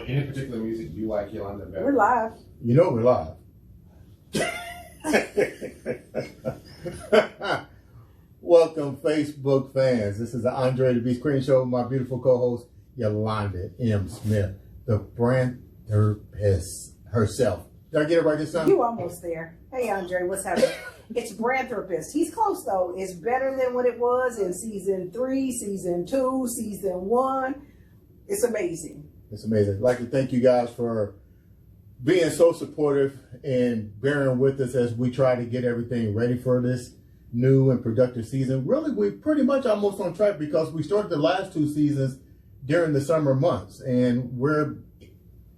Any particular music you like, Yolanda, better? We're live. You know we're live. Welcome, Facebook fans. This is the Andre The Beast Crayton Show with my beautiful co-host, Yolanda M. Smith, the brand therapist herself. Did I get it right this time? You almost there. Hey, Andre, what's happening? It's brand therapist. He's close, though. It's better than what it was in season 3, season 2, season 1. It's amazing. It's amazing. I'd like to thank you guys for being so supportive and bearing with us as we try to get everything ready for this new and productive season. Really, we're pretty much almost on track because we started the last 2 seasons during the summer months, and we're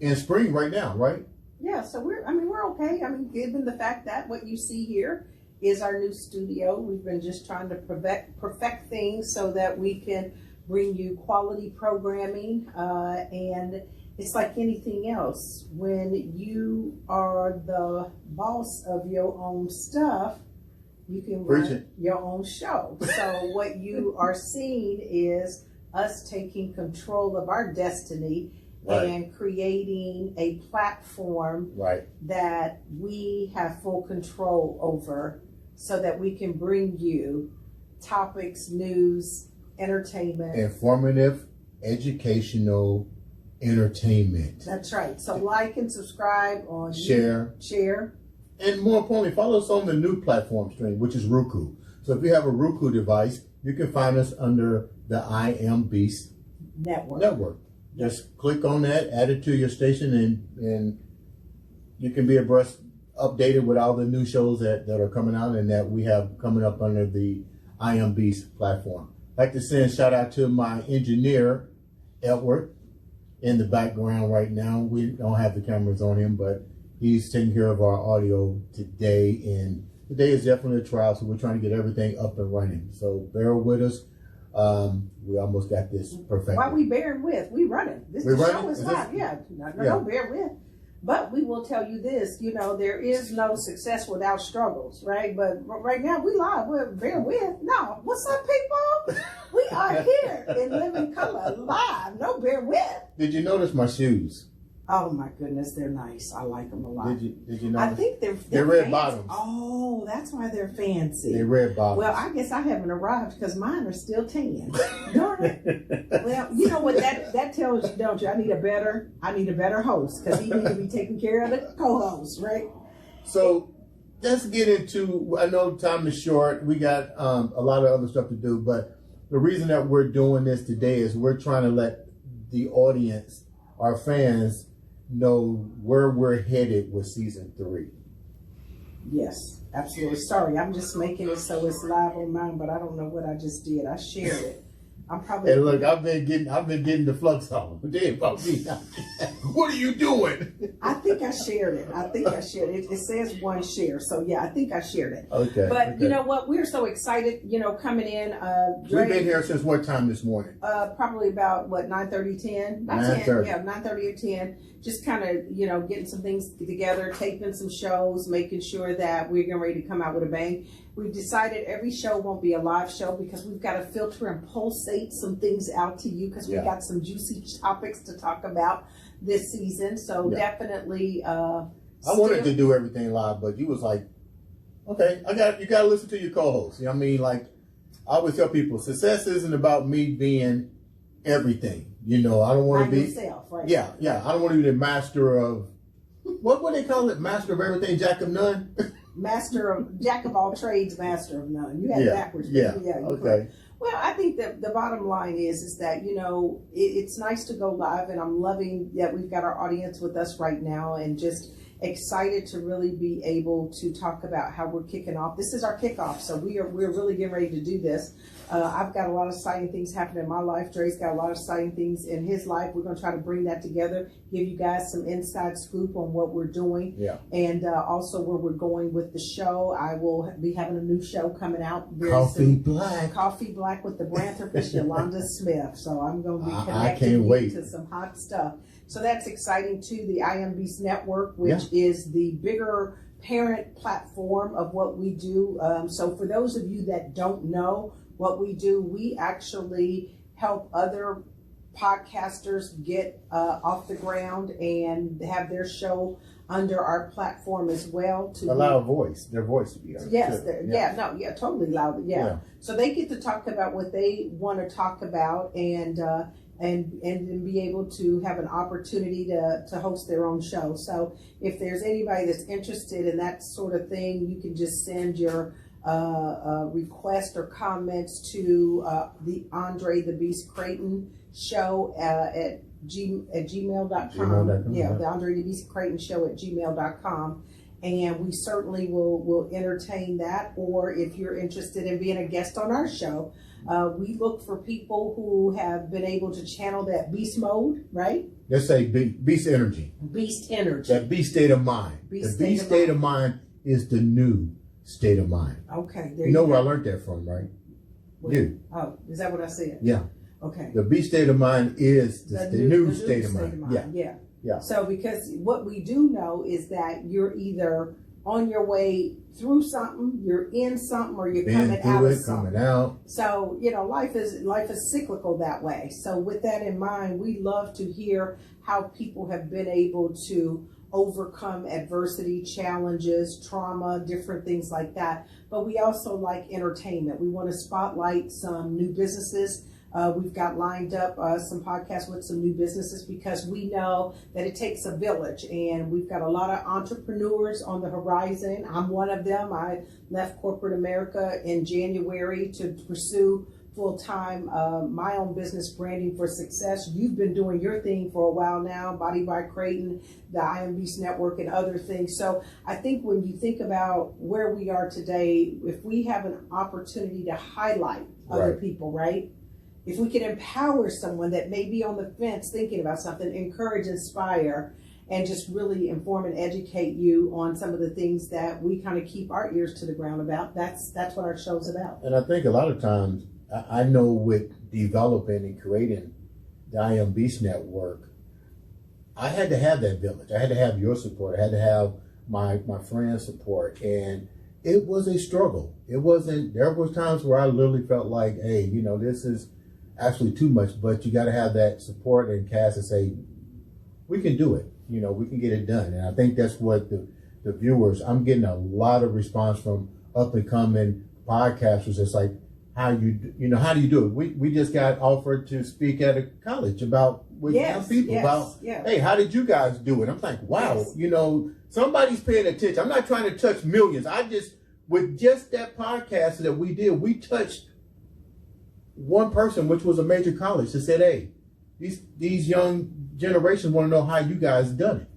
in spring right now, right? Yeah, so we're okay. Given the fact that what you see here is our new studio, we've been just trying to perfect things so that we can bring you quality programming, and it's like anything else. When you are the boss of your own stuff, you can run your own show. So what you are seeing is us taking control of our destiny, right, and creating a platform, right, that we have full control over so that we can bring you topics, news, entertainment. Informative, educational, entertainment. That's right. So like and subscribe on Share. And more importantly, follow us on the new platform stream, which is Roku. So if you have a Roku device, you can find us under the I Am Beast Network. Just click on that, add it to your station, and you can be abreast, updated with all the new shows that are coming out and that we have coming up under the I Am Beast platform. I'd like to send a shout out to my engineer, Edward, in the background right now. We don't have the cameras on him, but he's taking care of our audio today, and today is definitely a trial, so we're trying to get everything up and running. So bear with us. We almost got this perfect. Why we bearing with? We running. The show is live. No, bear with. But we will tell you this, there is no success without struggles, right? But right now we live. We're bear with. No, what's up, people? We are here in living color, live. No, bear with. Did you notice my shoes? Oh my goodness, they're nice. I like them a lot. Did you know? I think they're red fancy. bottoms. Oh, that's why they're fancy. They're red bottoms. Well, I guess I haven't arrived because mine are still tan. Darn it. Well, you know what that tells you, don't you? I need a better host because he needs to be taking care of the co-host, right? So let's get into. I know time is short. We got a lot of other stuff to do, but the reason that we're doing this today is we're trying to let the audience, our fans, know where we're headed with season 3. Yes, absolutely. Sorry, I'm just making it so it's live on mine, but I don't know what I just did. I shared it. I'm probably. Hey, look, I've been getting the flux on. What are you doing? I think I shared it. It says 1 share, so yeah, I think I shared it. Okay. But you know what? We're so excited. Coming in. We've been here since what time this morning? Probably about 9:30, 10. Not 10. Yeah, 9:30 or 10. Just kind of getting some things together, taping some shows, making sure that we're getting ready to come out with a bang. We've decided every show won't be a live show because we've got to filter and pulsate some things out to you because we've got some juicy topics to talk about this season. So definitely. I wanted to do everything live, but you was like, okay, you got to listen to your co-host. I mean, like I always tell people, success isn't about me being everything. I don't want to be yourself, right? Yeah. I don't want to be the master of what they call it, master of everything, jack of none. Jack of all trades, master of none. You had it backwards. Yeah. Okay. Well, I think that the bottom line is that, it's nice to go live, and I'm loving that we've got our audience with us right now and just excited to really be able to talk about how we're kicking off. This is our kickoff, so we're really getting ready to do this. I've got a lot of exciting things happening in my life. Dre's got a lot of exciting things in his life. We're going to try to bring that together, give you guys some inside scoop on what we're doing, and also where we're going with the show. I will be having a new show coming out very soon. Coffee Black with the brand therapist Yolanda Smith. So I'm going to be connecting you to some hot stuff. So that's exciting too. The I Am Beast Network, which is the bigger parent platform of what we do. So for those of you that don't know what we do, we actually help other podcasters get off the ground and have their show under our platform as well. To allow their voice to be heard. Yes, totally loud. Yeah. So they get to talk about what they want to talk about and be able to have an opportunity to host their own show. So if there's anybody that's interested in that sort of thing, you can just send your request or comments to the Andre The Beast Crayton show at gmail.com. Yeah, the Andre The Beast Crayton show at gmail.com. And we certainly will entertain that. Or if you're interested in being a guest on our show, we look for people who have been able to channel that beast mode, right? Let's say beast energy. Beast energy. That beast state of mind. The beast state of mind is the new state of mind. Okay. You know where I learned that from, right? You. Oh, is that what I said? Yeah. Okay. The beast state of mind is the new state of mind. Yeah. So because what we do know is that you're either on your way through something, you're in something, or you're coming out of something. So, life is cyclical that way. So with that in mind, we love to hear how people have been able to overcome adversity, challenges, trauma, different things like that. But we also like entertainment. We want to spotlight some new businesses. We've got lined up some podcasts with some new businesses because we know that it takes a village, and we've got a lot of entrepreneurs on the horizon. I'm one of them. I left corporate America in January to pursue full-time my own business, Branding for Success. You've been doing your thing for a while now, Body by Crayton, the I Am Beast Network, and other things. So I think when you think about where we are today, if we have an opportunity to highlight other people, right? If we can empower someone that may be on the fence thinking about something, encourage, inspire, and just really inform and educate you on some of the things that we kind of keep our ears to the ground about. That's what our show's about. And I think a lot of times, I know with developing and creating the I Am Beast Network, I had to have that village. I had to have your support. I had to have my friends' support. And it was a struggle. There was times where I literally felt like, hey, this is actually too much, but you got to have that support and cast and say, we can do it. We can get it done. And I think that's what the viewers, I'm getting a lot of response from up and coming podcasters. It's like, how do you do it? We just got offered to speak at a college with young people hey, how did you guys do it? I'm like, wow, somebody's paying attention. I'm not trying to touch millions. With just that podcast that we did, we touched one person, which was a major college, that said, hey, these young generations want to know how you guys done it.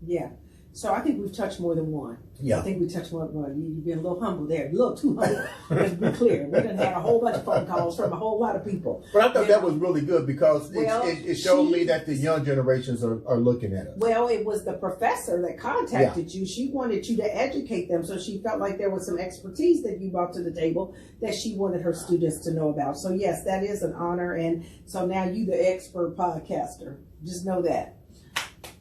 Yeah. So I think we've touched more than one. Yeah. I think we touched more than one. You've been a little humble there. A little too humble. Let's be clear. We done had a whole bunch of phone calls from a whole lot of people. But I thought that was really good because it showed me that the young generations are looking at us. Well, it was the professor that contacted you. She wanted you to educate them. So she felt like there was some expertise that you brought to the table that she wanted her students to know about. So yes, that is an honor. And so now you the expert podcaster. Just know that.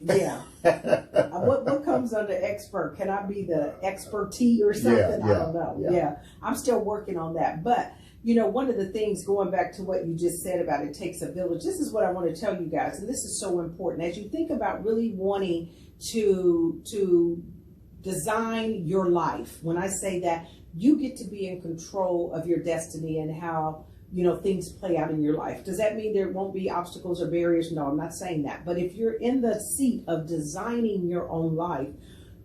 Yeah. What comes under expert? Can I be the expertise or something? I don't know. Yeah. I'm still working on that. But, one of the things, going back to what you just said about it takes a village, this is what I want to tell you guys, and this is so important. As you think about really wanting to design your life, when I say that, you get to be in control of your destiny and how things play out in your life. Does that mean there won't be obstacles or barriers? No, I'm not saying that. But if you're in the seat of designing your own life,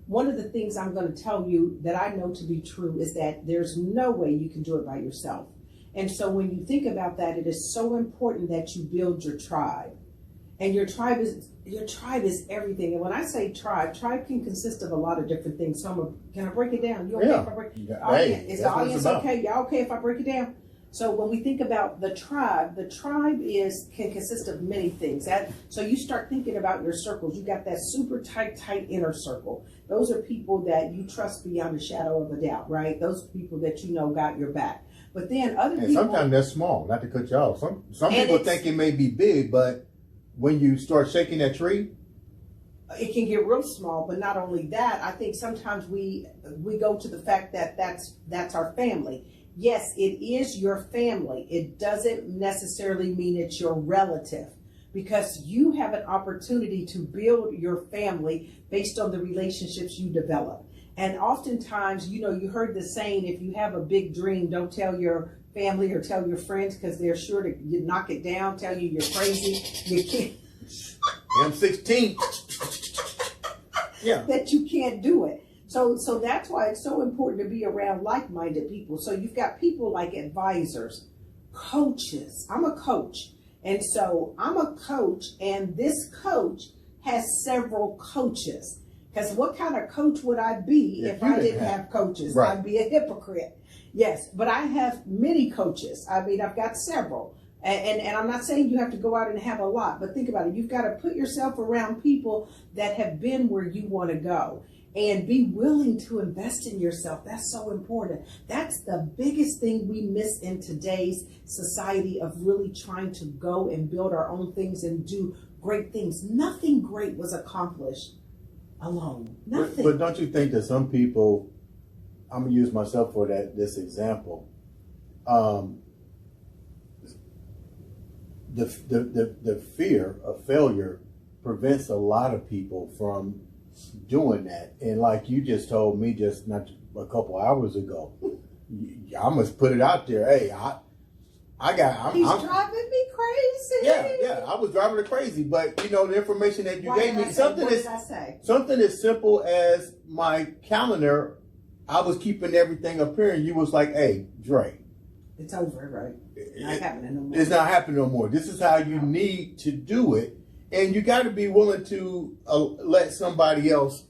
one of the things I'm going to tell you that I know to be true is that there's no way you can do it by yourself. And so when you think about that, it is so important that you build your tribe. And your tribe is everything. And when I say tribe can consist of a lot of different things. So can I break it down? You okay if I break it down? Is the audience okay? Y'all okay if I break it down? So when we think about the tribe can consist of many things. So you start thinking about your circles. You got that super tight inner circle. Those are people that you trust beyond a shadow of a doubt, right? Those people that got your back. But then other people. Sometimes they're small, not to cut you off. Some people think it may be big, but when you start shaking that tree, it can get real small. But not only that, I think sometimes we go to the fact that that's our family. Yes, it is your family. It doesn't necessarily mean it's your relative. because you have an opportunity to build your family based on the relationships you develop. And oftentimes, you know, you heard the saying, if you have a big dream, don't tell your family or tell your friends, because they're sure to knock it down, tell you you're crazy, you can't. I'm 16. Yeah. That you can't do it. So that's why it's so important to be around like-minded people. So you've got people like advisors, coaches. I'm a coach. And so I'm a coach, and this coach has several coaches. Because what kind of coach would I be if I didn't have coaches? Right. I'd be a hypocrite. Yes, but I have many coaches. I mean, I've got several. And I'm not saying you have to go out and have a lot, but think about it. You've got to put yourself around people that have been where you want to go and be willing to invest in yourself. That's so important. That's the biggest thing we miss in today's society, of really trying to go and build our own things and do great things. Nothing great was accomplished alone. Nothing. But don't you think that some people, I'm going to use myself for this example, the fear of failure prevents a lot of people from doing that. And like you just told me just not a couple hours ago, I must put it out there. Hey, I'm driving me crazy. Yeah, I was driving her crazy. But you know, the information that you gave me, what something as simple as my calendar, I was keeping everything up here, and you was like, "Hey, Dre, it's over, right? It's not happening no more. It's not happening no more. This is how you need to do it, and you got to be willing to let somebody else.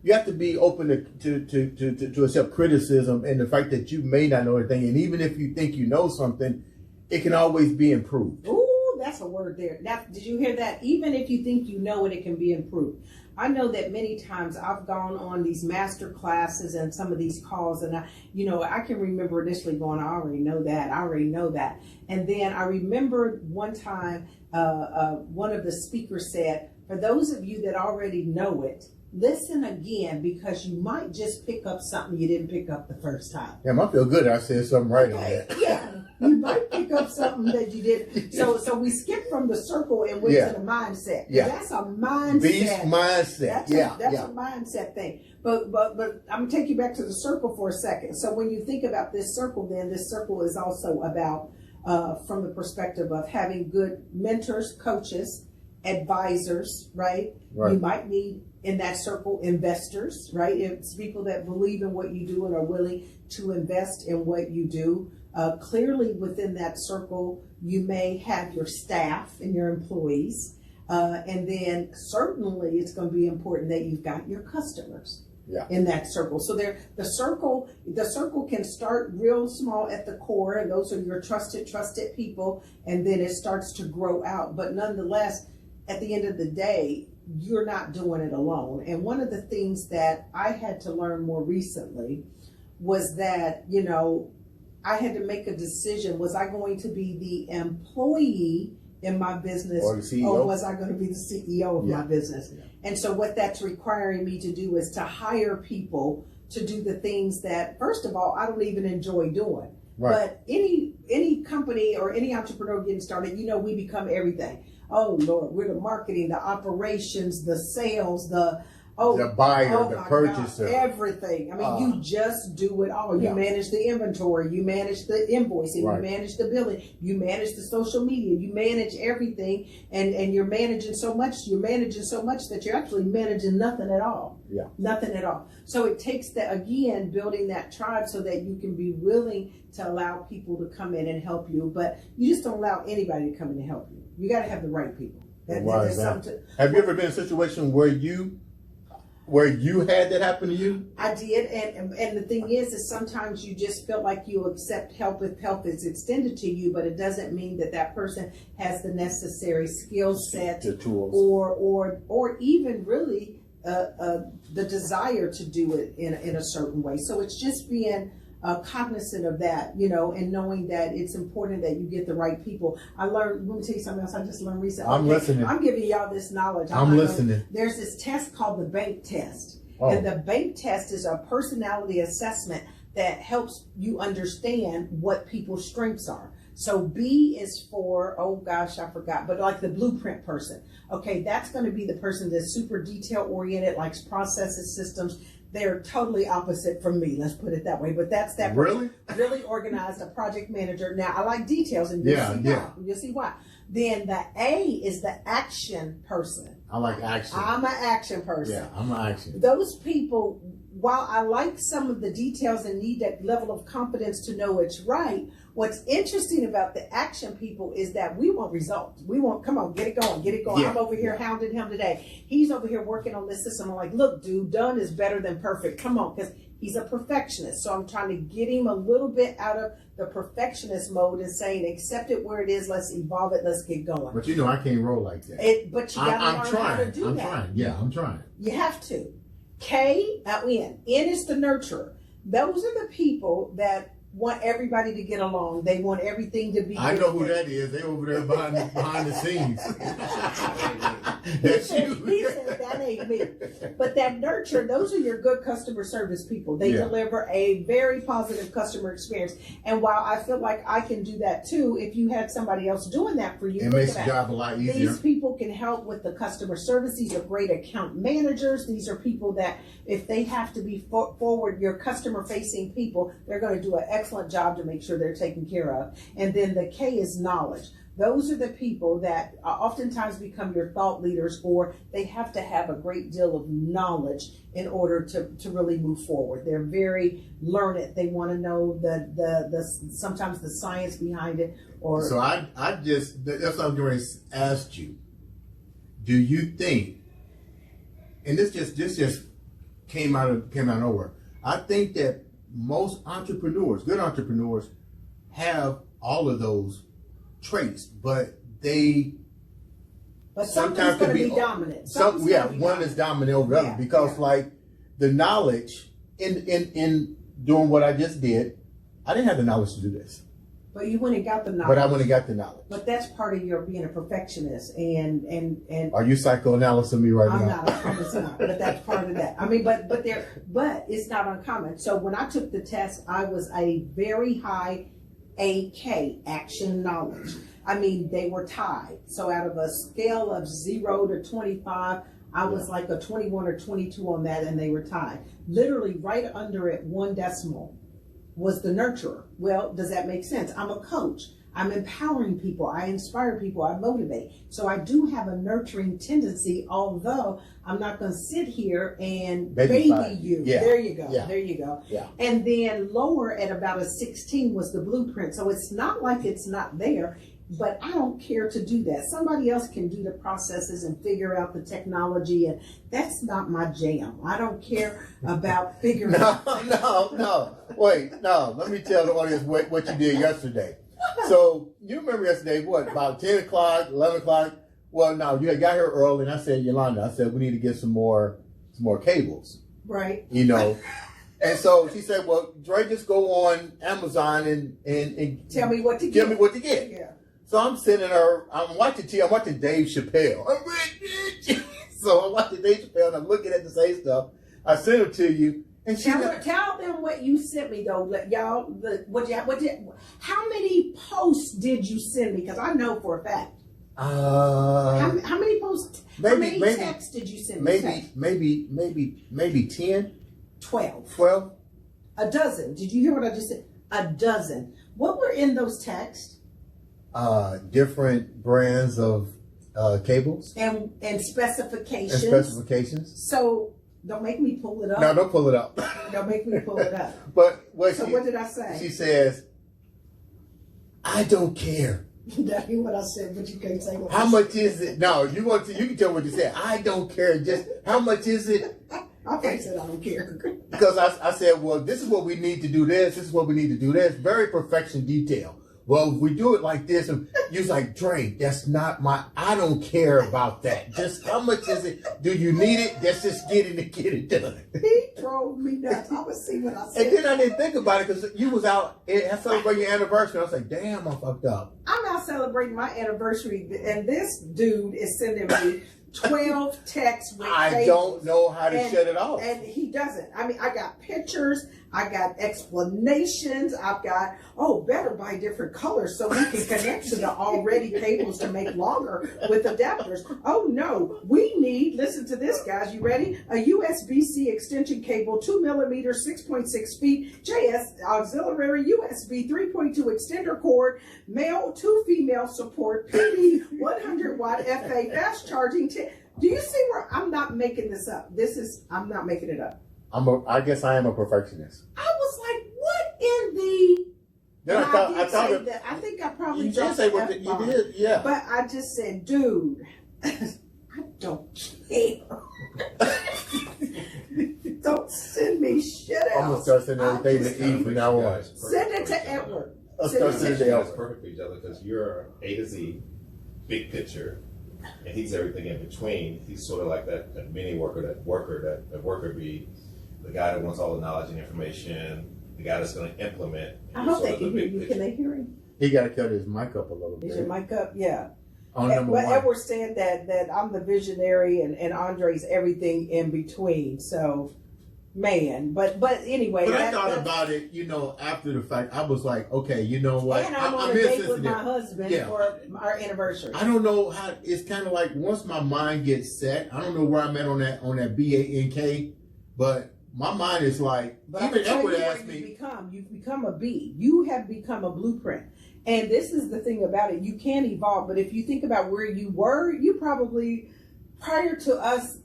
You have to be open to accept criticism and the fact that you may not know everything, and even if you think you know something, it can always be improved. Ooh, that's a word there. Now, did you hear that? Even if you think you know it, it can be improved. I know that many times I've gone on these master classes and some of these calls, and I can remember initially going, I already know that. And then I remember one time one of the speakers said, for those of you that already know it, listen again, because you might just pick up something you didn't pick up the first time. Damn, I feel good. I said something right on that. Yeah, you might pick up something that you didn't. So we skipped from the circle and went to the mindset. Yeah, that's a mindset. Beast mindset. That's a mindset thing. But I'm gonna take you back to the circle for a second. So when you think about this circle, then this circle is also about from the perspective of having good mentors, coaches, advisors, right? You might need in that circle investors, right? It's people that believe in what you do and are willing to invest in what you do. Clearly within that circle, you may have your staff and your employees. And then certainly it's going to be important that you've got your customers in that circle. So the circle can start real small at the core, and those are your trusted people. And then it starts to grow out. But nonetheless, at the end of the day, you're not doing it alone. And one of the things that I had to learn more recently was that, I had to make a decision. Was I going to be the employee in my business, or the CEO? Or was I going to be the CEO of my business? Yeah. And so what that's requiring me to do is to hire people to do the things that, first of all, I don't even enjoy doing. Right. But any company or any entrepreneur getting started, we become everything. Oh Lord, we're the marketing, the operations, the sales, the buyer, the purchaser, God, everything. I mean, you just do it all. You manage the inventory, you manage the invoicing, you manage the billing, you manage the social media, you manage everything, and you're managing so much that you're actually managing nothing at all. Yeah. Nothing at all. So it takes that, again, building that tribe so that you can be willing to allow people to come in and help you, but you just don't allow anybody to come in and help you. You got to have the right people. Have you ever been in a situation where you had that happen to you? I did, and the thing is sometimes you just feel like you accept help if help is extended to you, but it doesn't mean that person has the necessary skill set, the tools, or even really the desire to do it in a certain way. So it's just being cognizant of that, and knowing that it's important that you get the right people. Let me tell you something else I just learned recently. I'm listening. I'm giving y'all this knowledge. I'm listening. There's this test called the bank test. And the bank test is a personality assessment that helps you understand what people's strengths are. So B is for, oh gosh, I forgot, but like the blueprint person. Okay, that's going to be the person that's super detail oriented, likes processes, systems. They're totally opposite from me, let's put it that way. But that's that Really? really organized, a project manager. Now I like details, and you'll see why. You'll see why. Then the A is the action person. I like action. I'm an action person. Yeah, I'm an action. Those people, while I like some of the details and need that level of confidence to know it's right, what's interesting about the action people is that we want results. We want, come on, get it going, get it going. Yeah. I'm over here hounding him today. He's over here working on this system. I'm like, look, dude, done is better than perfect. Come on, because he's a perfectionist. So I'm trying to get him a little bit out of the perfectionist mode and saying, accept it where it is, let's evolve it, let's get going. But you know, I can't roll like that. But you gotta learn how to do that. I'm trying. Yeah, I'm trying. You have to. K, N. N is the nurturer. Those are the people that want everybody to get along. They want everything to be. I know who that is. They over there behind the scenes. That's you. He said that ain't me. But that nurture, those are your good customer service people. They deliver a very positive customer experience. And while I feel like I can do that too, if you had somebody else doing that for you, it makes the job a lot easier. These people can help with the customer service. These are great account managers. These are people that, if they have to be forward, your customer facing people, they're going to do an excellent job to make sure they're taken care of. And then the K is knowledge. Those are the people that oftentimes become your thought leaders, or they have to have a great deal of knowledge in order to really move forward. They're very learned. They want to know the sometimes the science behind it. Or so I just, that's what I'm going to ask you. Do you think, and this just came out of nowhere. I think that most entrepreneurs, good entrepreneurs, have all of those traits, but sometimes going to can be dominant. One is dominant over the other because like the knowledge in doing what I just did, I didn't have the knowledge to do this. But you went and got the knowledge. But I went and got the knowledge. But that's part of your being a perfectionist and are you psychoanalyzing me right now? I'm not, I promise not, but that's part of that. I mean, but it's not uncommon. So when I took the test, I was a very high AK, action knowledge. I mean, they were tied. So out of a scale of 0 to 25, I was like a 21 or 22 on that, and they were tied. Literally right under it, 1 decimal was the nurturer. Well, does that make sense? I'm a coach. I'm empowering people. I inspire people. I motivate. So I do have a nurturing tendency, although I'm not going to sit here and baby you. Yeah. There you go. Yeah. There you go. Yeah. And then lower at about a 16 was the blueprint. So it's not like it's not there, but I don't care to do that. Somebody else can do the processes and figure out the technology, and that's not my jam. I don't care about figuring out. No. Wait, no. Let me tell the audience what you did yesterday. So you remember yesterday, what, about 10 o'clock, 11 o'clock? Well, no, you got here early, and I said, Yolanda, I said, we need to get some more cables. Right. You know. And so she said, well, Dre, just go on Amazon and tell me what to get. Tell me what to get. Yeah. So I'm sending her, I'm watching Dave Chappelle. So I'm watching Dave Chappelle, and I'm looking at the same stuff. I sent it to you. And tell them what you sent me though, y'all. How many posts did you send me? Because I know for a fact. How many posts? How many texts did you send me? Maybe 10. 12. 12. A dozen. Did you hear what I just said? A dozen. What were in those texts? Different brands of cables and specifications. So. Don't make me pull it up. No, don't pull it up. Don't make me pull it up. But what did I say? She says, I don't care. That ain't what I said, but you can't say what How much is it? No, you can tell what you said. I don't care. Just how much is it? I said I don't care. Because I said, well, this is what we need to do this. This is what we need to do this. Very perfection detail. Well, if we do it like this, and you was like, Dre, that's not I don't care about that. Just how much is it? Do you need it? Let's just get it and get it done. He drove me nuts. I was see what I said. And then I didn't think about it because you was out celebrating your anniversary. I was like, damn, I fucked up. I'm out celebrating my anniversary, and this dude is sending me 12 texts with I cables. don't know how to shut it off. And he doesn't. I mean, I got pictures, I got explanations, I've got, better buy different colors so we can connect to the already cables to make longer with adapters. Oh no, we need, listen to this guys, you ready? A USB-C extension cable, 2 millimeters, 6.6 feet, JS auxiliary USB 3.2 extender cord, male to female support, PD 100 watt FA fast charging. Do you see where I'm not making this up? I'm not making it up. I guess I am a perfectionist. I was like, what in the? Then I think I probably you did say what you did, yeah. But I just said, dude, I don't care. Don't send me shit else. I'm gonna start sending everything to Eve from now on. Send it to Edward. I'll start sending it to That's Edward. perfect for each other because you're A to Z, big picture, and he's everything in between. He's sort of like that mini worker, that worker bee, the guy that wants all the knowledge and information, the guy that's going to implement. I hope they can hear you. Can they hear him? He got to cut his mic up a little bit. Is your mic up? Yeah. On number But one. Edward said that I'm the visionary and Andre's everything in between. So, man. But anyway. But I thought about it, after the fact. I was like, okay, you know what? And I'm on a date with my husband for our anniversary. I don't know how. It's kind of like once my mind gets set. I don't know where I'm at on that BANK, but my mind is like. But even Edward you asked me. You've become a B. You have become a blueprint. And this is the thing about it. You can evolve, but if you think about where you were, you probably prior to us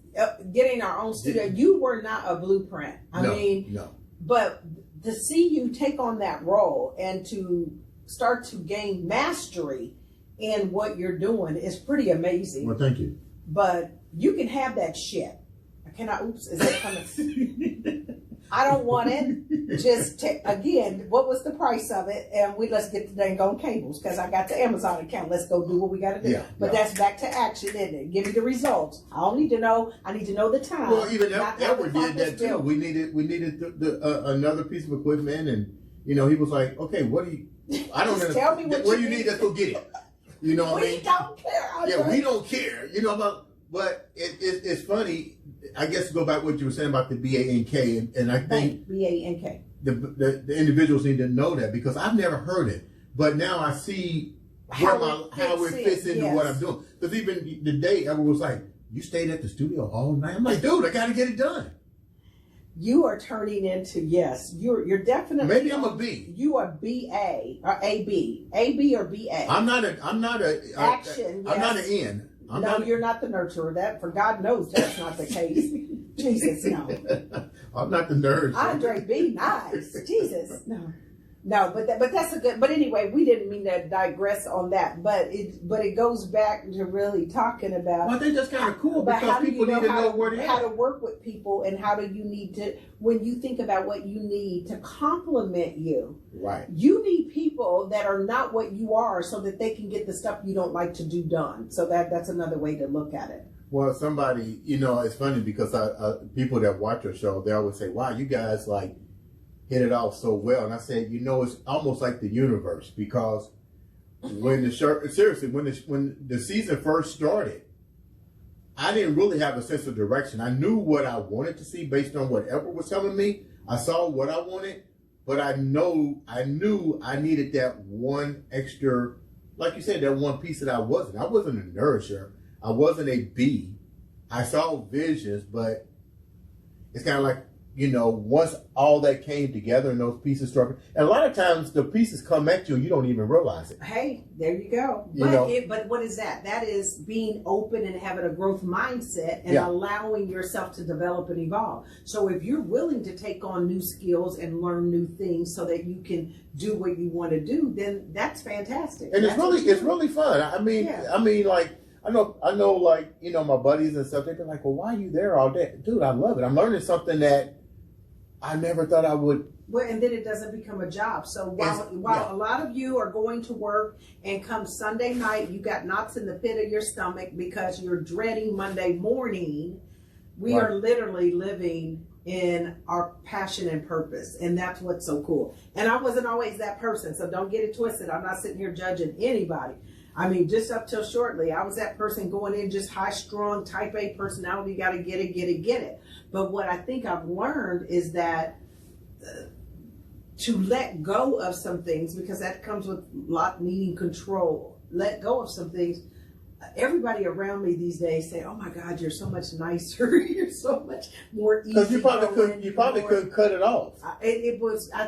getting our own studio, you were not a blueprint. No. But to see you take on that role and to start to gain mastery in what you're doing is pretty amazing. Well, thank you. But you can have that shit. Is that coming? I don't want it. Just again, what was the price of it? And let's get the dang on cables because I got the Amazon account. Let's go do what we got to do. Yeah, but that's back to action, isn't it? Give me the results. I don't need to know. I need to know the time. Well, even Edward did that too. Built. We needed another piece of equipment, and he was like, okay, what do you? I don't know. Tell me what you need. Let's go get it. You know what I mean? We don't care. Yeah, we don't care. But it's funny. I guess to go back to what you were saying about the BANK, and I think BANK. The individuals need to know that because I've never heard it, but now I see how it fits into what I'm doing. Because even the day everyone was like, "You stayed at the studio all night." I'm like, "Dude, I got to get it done." You are turning into You're definitely maybe I'm a B. You are BA or AB or BA. I'm not a action. I'm not an N. You're not the nurturer. That for God knows that's not the case. Jesus, no. I'm not the nerd. Andre, be nice. Jesus, no. But that's a good. But anyway, we didn't mean to digress on that. But it goes back to really talking about. Well, I think that's kind of cool because people need to know where they're how at. to work with people and how do you need to when you think about what you need to complement you. Right. You need people that are not what you are so that they can get the stuff you don't like to do done. So that's another way to look at it. Well, somebody, it's funny because people that watch our show, they always say, "Wow, you guys hit it off so well." And I said, it's almost like the universe because when the season first started, I didn't really have a sense of direction. I knew what I wanted to see based on what Edward was telling me. I saw what I wanted, but I knew I needed that one extra, like you said, that one piece that I wasn't. I wasn't a nourisher. I wasn't a B. I saw visions, but it's kind of like, once all that came together and those pieces struck, and a lot of times the pieces come at you and you don't even realize it. Hey, there you go. But what is that? That is being open and having a growth mindset and allowing yourself to develop and evolve. So if you're willing to take on new skills and learn new things so that you can do what you want to do, then that's fantastic. And it's really fun. I mean, I know, my buddies and stuff, they're like, well, why are you there all day? Dude, I love it. I'm learning something that I never thought I would. Well, and then it doesn't become a job. So while a lot of you are going to work and come Sunday night, you got knots in the pit of your stomach because you're dreading Monday morning, we are literally living in our passion and purpose. And that's what's so cool. And I wasn't always that person, so don't get it twisted. I'm not sitting here judging anybody. I mean, just up till shortly, I was that person going in just high strung, type A personality, got to get it. But what I think I've learned is that to let go of some things, because that comes with needing control, let go of some things. Everybody around me these days say, "Oh my God, you're so much nicer. You're so much more easy." Because you probably couldn't cut it off. I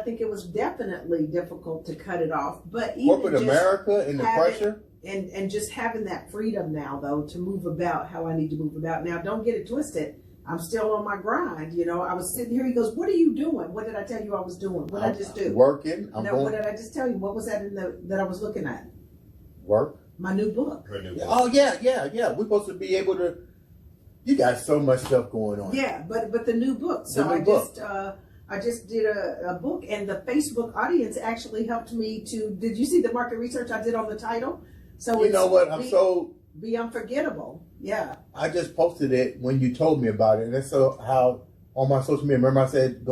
think it was definitely difficult to cut it off. But even corporate America and the pressure, and just having that freedom now, though, to move about how I need to move about. Now, don't get it twisted. I'm still on my grind. You know, I was sitting here. He goes, "What are you doing? What did I tell you I was doing? What did I just do? Working. What did I just tell you? What was that that I was looking at? Work. My new book. Her new book. Oh yeah. We're supposed to be able to. You got so much stuff going on. Yeah, but the new book. So I just did a book, and the Facebook audience actually helped me to. Did you see the market research I did on the title? So you know what? Be unforgettable. Yeah. I just posted it when you told me about it, and that's how on my social media. Remember I said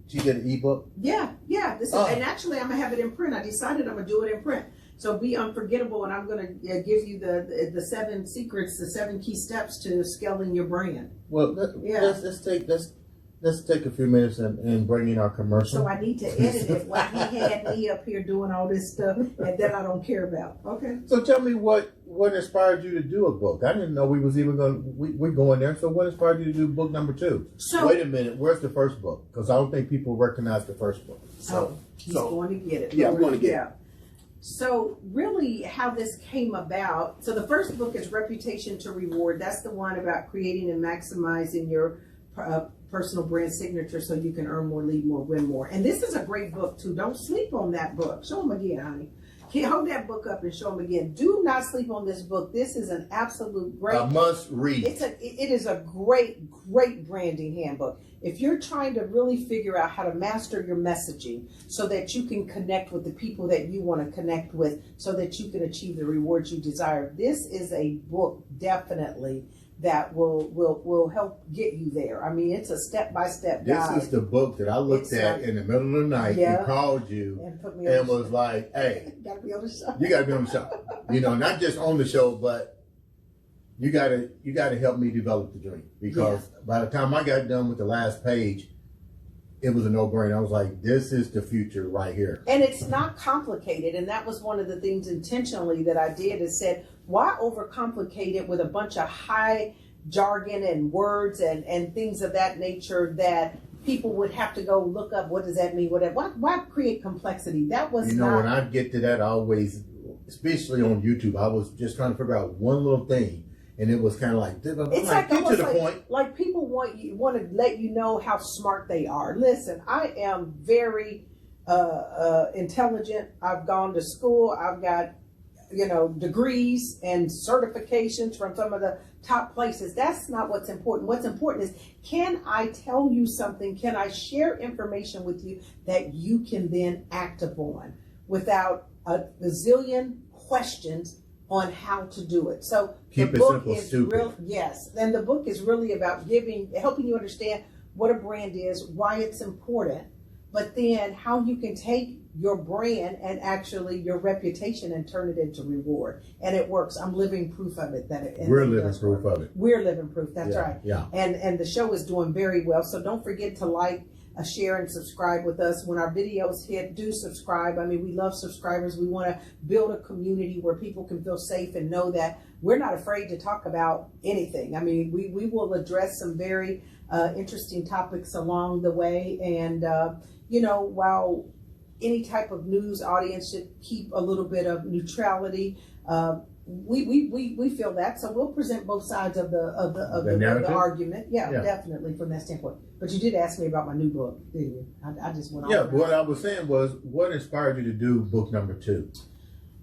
she did an ebook. Yeah. And actually I'm gonna have it in print. I decided I'm gonna do it in print. So be unforgettable, and I'm going to give you the 7 secrets, the 7 key steps to scaling your brand. Well, let's take a few minutes and bring in our commercial. So I need to edit it while he had me up here doing all this stuff that I don't care about. Okay. So tell me what inspired you to do a book? I didn't know we was even we're going there. So what inspired you to do book number 2? So wait a minute, where's the first book? Because I don't think people recognize the first book. He's going to get it. Yeah, I'm going to get it. So really how this came about, so the first book is Reputation to Reward. That's the one about creating and maximizing your personal brand signature so you can earn more, lead more, win more. And this is a great book too. Don't sleep on that book. Show them again, honey. Hold that book up and show them again. Do not sleep on this book. This is an absolute great. A must read. It is a great branding handbook. If you're trying to really figure out how to master your messaging so that you can connect with the people that you want to connect with so that you can achieve the rewards you desire, this is a book definitely that will help get you there. I mean, it's a step-by-step guide. This is the book that I looked at in the middle of the night and called you and was like, hey, you gotta be on the show. You gotta be on the show. You know, not just on the show, but you gotta help me develop the dream. Because by the time I got done with the last page, it was a no-brainer. I was like, this is the future right here. And it's not complicated. And that was one of the things intentionally that I did is said, why overcomplicate it with a bunch of high jargon and words and things of that nature that people would have to go look up, what does that mean? Why create complexity? That was when I get to that, I always, especially on YouTube, I was just trying to figure out one little thing. And it was kind of like, it's like get to the point. Like people want to let you know how smart they are. Listen, I am very intelligent. I've gone to school. I've got, degrees and certifications from some of the top places. That's not what's important. What's important is, can I tell you something? Can I share information with you that you can then act upon without a zillion questions on how to do it? So keep the it book simple, is stupid. Yes, and the book is really about helping you understand what a brand is, why it's important, but then how you can take your brand and actually your reputation and turn it into reward. And it works. I'm living proof of it. We're living proof of it. We're living proof. That's right. Yeah. And the show is doing very well. So don't forget to like, share, and subscribe with us. When our videos hit, do subscribe. I mean, we love subscribers. We want to build a community where people can feel safe and know that we're not afraid to talk about anything. I mean, we will address some very interesting topics along the way. And, while any type of news audience should keep a little bit of neutrality, we feel that, so we'll present both sides of the argument. Yeah, definitely from that standpoint. But you did ask me about my new book, didn't you? I just went on. Yeah, what I was saying was, what inspired you to do book number 2?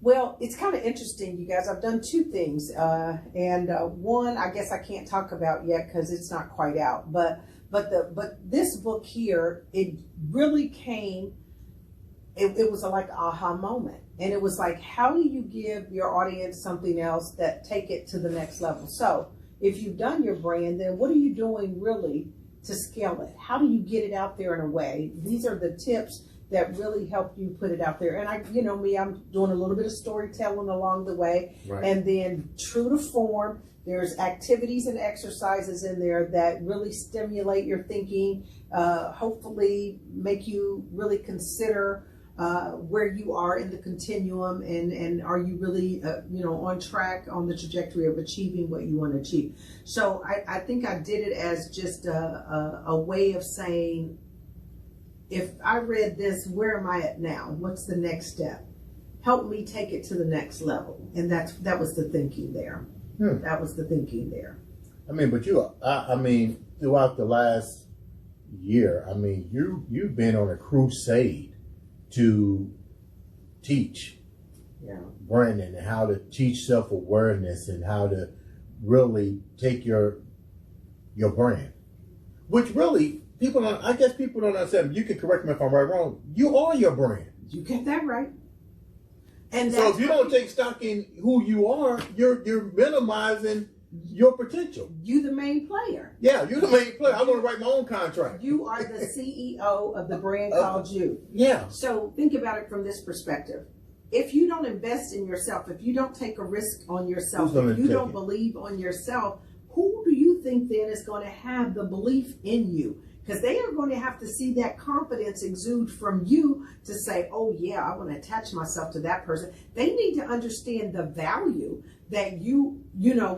Well, it's kind of interesting, you guys. I've done 2 things, and one I guess I can't talk about yet because it's not quite out. But this book here, it really came. It was like an aha moment. And it was like, how do you give your audience something else that take it to the next level? So if you've done your brand, then what are you doing really to scale it? How do you get it out there in a way? These are the tips that really help you put it out there. And I'm doing a little bit of storytelling along the way. Right. And then true to form, there's activities and exercises in there that really stimulate your thinking, hopefully make you really consider where you are in the continuum, and are you really on track, on the trajectory of achieving what you want to achieve. So I think I did it as just a way of saying, if I read this, where am I at now? What's the next step? Help me take it to the next level. And that was the thinking there. That was the thinking there. I mean, but throughout the last year, I mean, you've been on a crusade to teach branding and how to teach self-awareness and how to really take your brand, which really people don't understand. You can correct me if I'm right or wrong. You are your brand. You get that right. And so if you don't take stock in who you are, you're minimizing your potential. You the main player. Yeah, you're the main player. I want to write my own contract. You are the CEO of the brand called you. Yeah. So think about it from this perspective. If you don't invest in yourself, if you don't take a risk on yourself, if you don't believe on yourself, who do you think then is going to have the belief in you? Because they are going to have to see that confidence exude from you to say, oh yeah, I want to attach myself to that person. They need to understand the value that you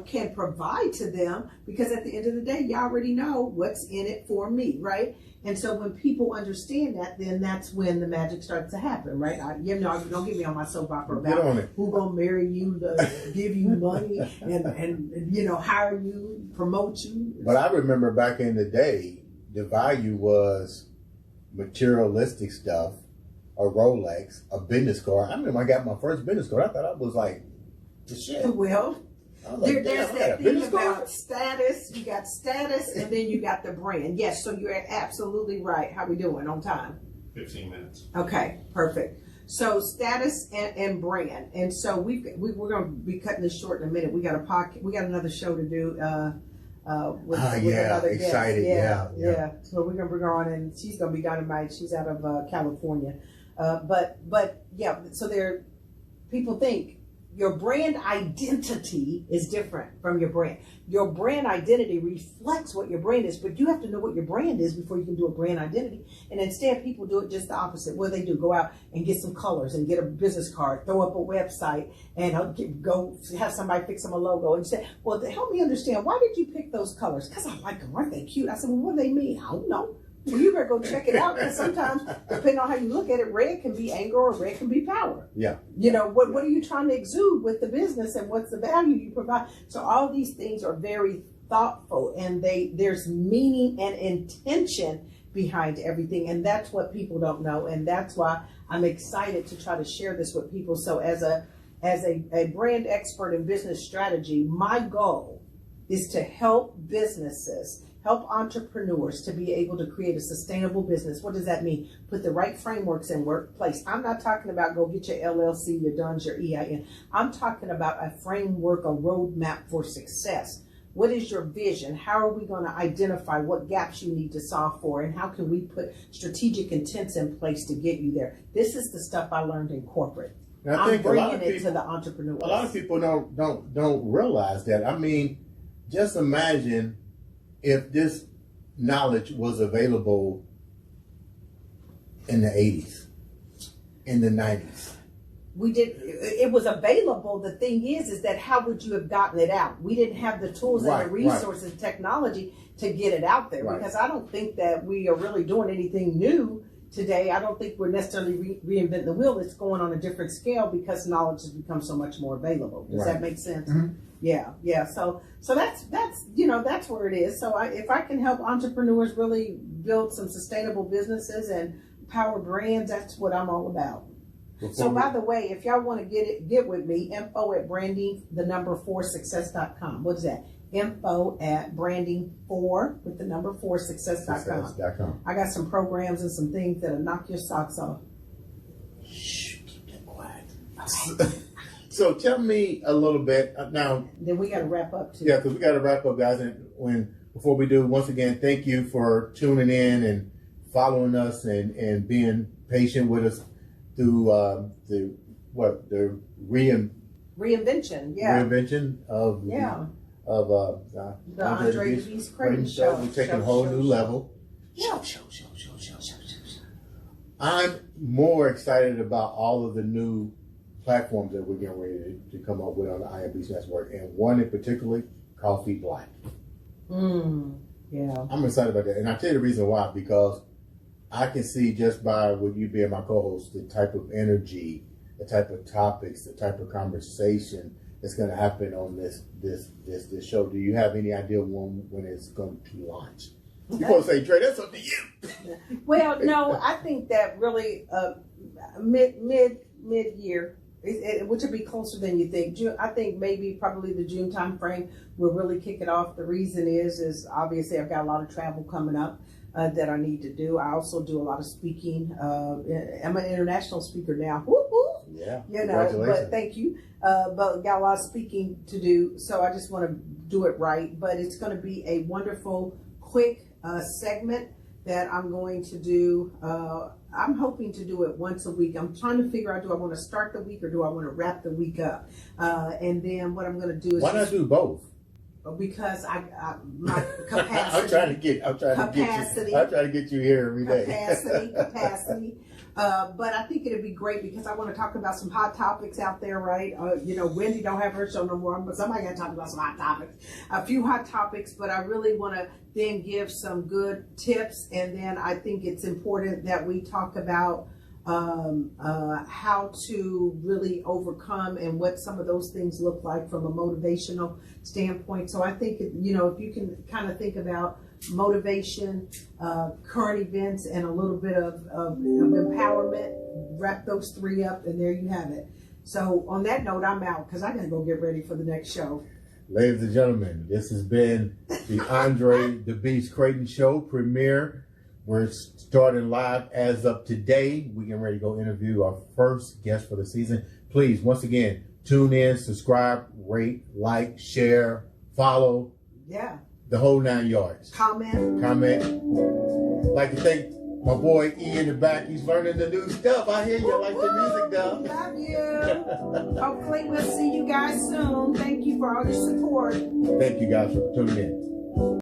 can provide to them, because at the end of the day, you already know what's in it for me, right? And so when people understand that, then that's when the magic starts to happen, right? Don't get me on my soap opera about who gonna marry you, to give you money, and hire you, promote you. But I remember back in the day, the value was materialistic stuff, a Rolex, a business card. I remember I got my first business card. I thought I was like the shit. Well, like, there's that thing about status. You got status, and then you got the brand. Yes, so you're absolutely right. How we doing on time? 15 minutes. Okay, perfect. So status and brand, and so we're going to be cutting this short in a minute. We got another show to do. With another excited. guest. Yeah. So we're gonna bring her on, and she's gonna be dynamite. She's out of California, but yeah. So people think your brand identity is different from your brand. Your brand identity reflects what your brand is, but you have to know what your brand is before you can do a brand identity. And instead, people do it just the opposite. What do they do? Go out and get some colors and get a business card, throw up a website, and go have somebody fix them a logo. And you say, well, help me understand, why did you pick those colors? Because I like them. Aren't they cute? I said, well, what do they mean? I don't know. Well, you better go check it out, because sometimes, depending on how you look at it, red can be anger or red can be power. Yeah. What are you trying to exude with the business, and what's the value you provide? So all these things are very thoughtful, and there's meaning and intention behind everything, and that's what people don't know, and that's why I'm excited to try to share this with people. So as a brand expert in business strategy, my goal is to help businesses, help entrepreneurs to be able to create a sustainable business. What does that mean? Put the right frameworks in workplace. I'm not talking about go get your LLC, your DUNS, your EIN. I'm talking about a framework, a roadmap for success. What is your vision? How are we going to identify what gaps you need to solve for? And how can we put strategic intents in place to get you there? This is the stuff I learned in corporate. Now, I'm bringing it to the entrepreneurs. A lot of people don't realize that. I mean, just imagine if this knowledge was available in the 80s, in the 90s. It was available. The thing is that how would you have gotten it out? We didn't have the tools and the resources and technology to get it out there, because I don't think that we are really doing anything new today. I don't think we're necessarily reinventing the wheel. It's going on a different scale because knowledge has become so much more available. Does that make sense? Mm-hmm. Yeah. So that's where it is. So if I can help entrepreneurs really build some sustainable businesses and power brands, that's what I'm all about. So by the way, if y'all want to get with me, info@branding4success.com. What is that? info@branding4success.com. I got some programs and some things that'll knock your socks off. Shh, keep that quiet. So tell me a little bit now. Then we got to wrap up too. Yeah, because we got to wrap up, guys. And before we do, once again, thank you for tuning in and following us and being patient with us through the Reinvention, yeah. reinvention of Yeah. the Andre The Beast Crayton show. We're taking a whole new level. Yeah. I'm more excited about all of the new platforms that we're getting ready to come up with on the IMB's Network, and one in particular, Coffee Black. Yeah. I'm excited about that, and I'll tell you the reason why, because I can see just by with you being my co-host, the type of energy, the type of topics, the type of conversation that's going to happen on this show. Do you have any idea when it's going to launch? You supposed to say, Trey, that's up to you. Well, no, I think that really mid-year, which would be closer than you think. I think maybe probably the June time frame will really kick it off. The reason is obviously I've got a lot of travel coming up that I need to do. I also do a lot of speaking. I'm an international speaker now. Whoop, whoop. Yeah, you know, but thank you. But got a lot of speaking to do, so I just want to do it right. But it's going to be a wonderful, quick segment that I'm going to do. I'm hoping to do it once a week. I'm trying to figure out, do I want to start the week or do I want to wrap the week up? And then what I'm going to do is why not do both? Because my capacity. I'm trying to get you here every day. Capacity. But I think it'd be great because I want to talk about some hot topics out there, right? You know, Wendy don't have her show no more, but somebody got to talk about some hot topics. A few hot topics, but I really want to then give some good tips, and then I think it's important that we talk about how to really overcome and what some of those things look like from a motivational standpoint. So I think, you know, if you can kind of think about motivation, current events, and a little bit of empowerment, wrap those three up, and there you have it. So on that note, I'm out because I got to go get ready for the next show. Ladies and gentlemen, this has been the Andre The Beast Crayton Show premiere. We're starting live as of today. We're getting ready to go interview our first guest for the season. Please, once again, tune in, subscribe, rate, like, share, follow. Yeah. The whole 9 yards. Comment. Like to thank my boy E in the back. He's learning the new stuff. I hear you like the music though. Love you. Hopefully we'll see you guys soon. Thank you for all your support. Thank you guys for tuning in.